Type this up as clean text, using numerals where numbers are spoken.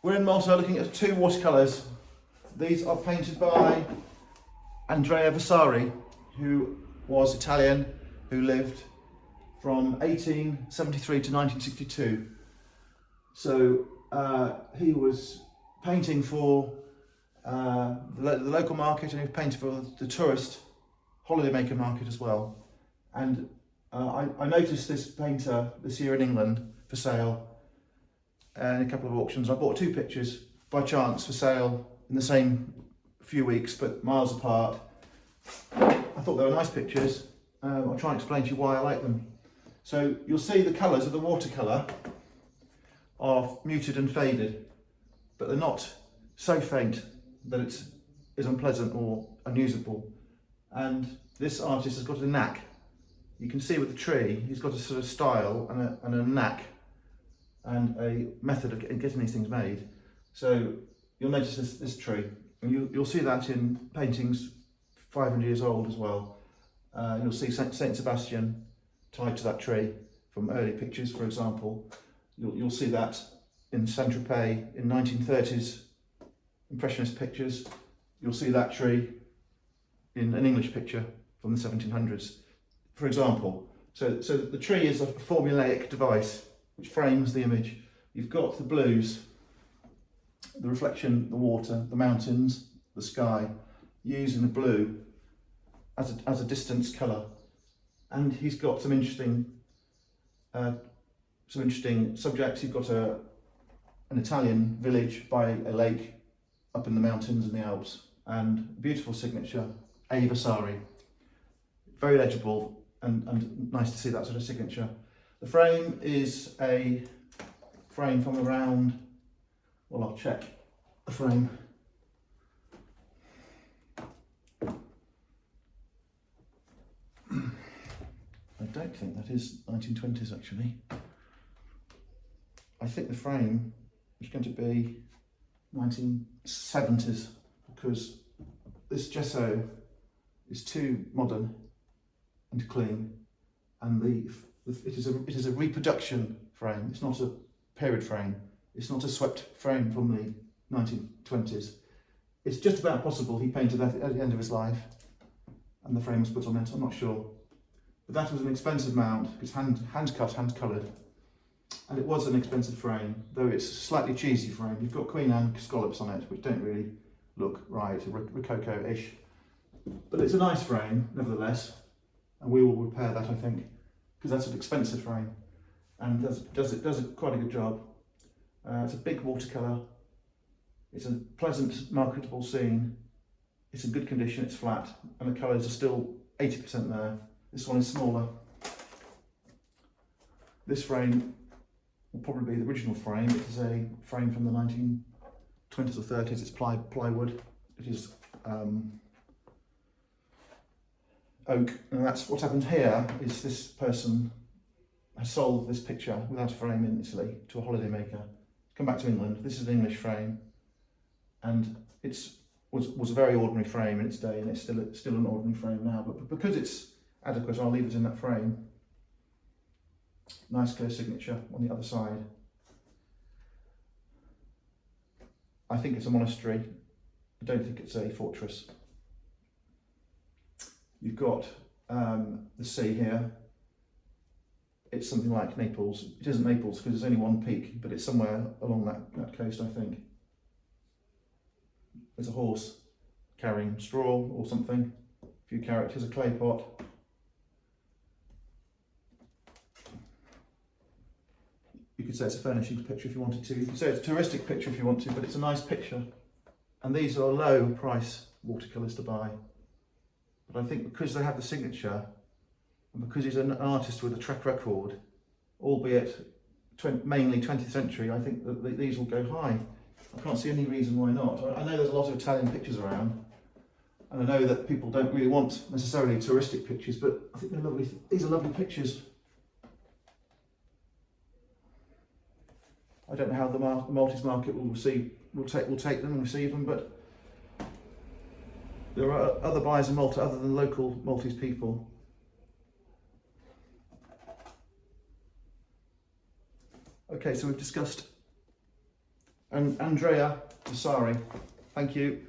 We're in Malta looking at two watercolours. These are painted by ANDREA Vasari, who was Italian, who lived from 1873 to 1962. So he was painting for the local market, and he was painting for the tourist holidaymaker market as well. And I noticed this painter this year in England for sale in a couple of auctions. I bought two pictures by chance for sale in the same few weeks, but miles apart. I thought they were nice pictures. I'll try and explain to you why I like them. So you'll see the colours of the watercolour are muted and faded, but they're not so faint that it is unpleasant or unusable. And this artist has got a knack. You can see with the tree, he's got a sort of style and a knack and a method of getting these things made. So you'll notice this tree, and you'll see that in paintings 500 years old as well. You'll see Saint Sebastian tied to that tree from early pictures, for example. You'll see that in Saint-Tropez in 1930s Impressionist pictures. You'll see that tree in an English picture from the 1700s, for example. So the tree is a formulaic device which frames the image. You've got the blues, the reflection, the water, the mountains, the sky, using the blue as a distance colour. And he's got some interesting subjects. You've got an Italian village by a lake up in the mountains in the Alps, and beautiful signature, A. Vasari. Very legible and nice to see that sort of signature. The frame is a frame from around, well, I'll check the frame. I don't think that is 1920s actually. I think the frame is going to be 1970s, because this gesso is too modern and clean, and it is a reproduction frame. It's not a period frame. It's not a swept frame from the 1920s. It's just about possible he painted that at the end of his life and the frame was put on it. I'm not sure. But that was an expensive mount. It's hand cut, hand coloured. And it was an expensive frame, though it's a slightly cheesy frame. You've got Queen Anne scallops on it, which don't really look right, Rococo-ish. But it's a nice frame, nevertheless. And we will repair that, I think, because that's an expensive frame. And does quite a good job. It's a big watercolour. It's a pleasant, marketable scene. It's in good condition, it's flat, and the colours are still 80% there. This one is smaller. This frame will probably be the original frame. It is a frame from the 1920s or 30s. It's plywood. It is oak, and that's what's happened here. Is this person has sold this picture without a frame in Italy to a holidaymaker. Come back to England. This is an English frame, and it was a very ordinary frame in its day, and it's still an ordinary frame now. But because it's adequate, I'll leave it in that frame. Nice clear signature on the other side. I think it's a monastery. I don't think it's a fortress. You've got the sea here. It's something like Naples. It isn't Naples because there's only one peak, but it's somewhere along that coast, I think. There's a horse carrying straw or something. A few characters, a clay pot. You could say it's a furnishings picture if you wanted to. You could say it's a touristic picture if you want to, but it's a nice picture. And these are low price watercolours to buy. But I think because they have the signature, and because he's an artist with a track record, albeit mainly 20th century, I think that these will go high. I can't see any reason why not. I know there's a lot of Italian pictures around, and I know that people don't really want necessarily touristic pictures, but I think they're lovely. These are lovely pictures. I don't know how the Maltese market will take them and receive them, but there are other buyers in Malta other than local Maltese people. Okay, so we've discussed and Andrea Vasari. Thank you.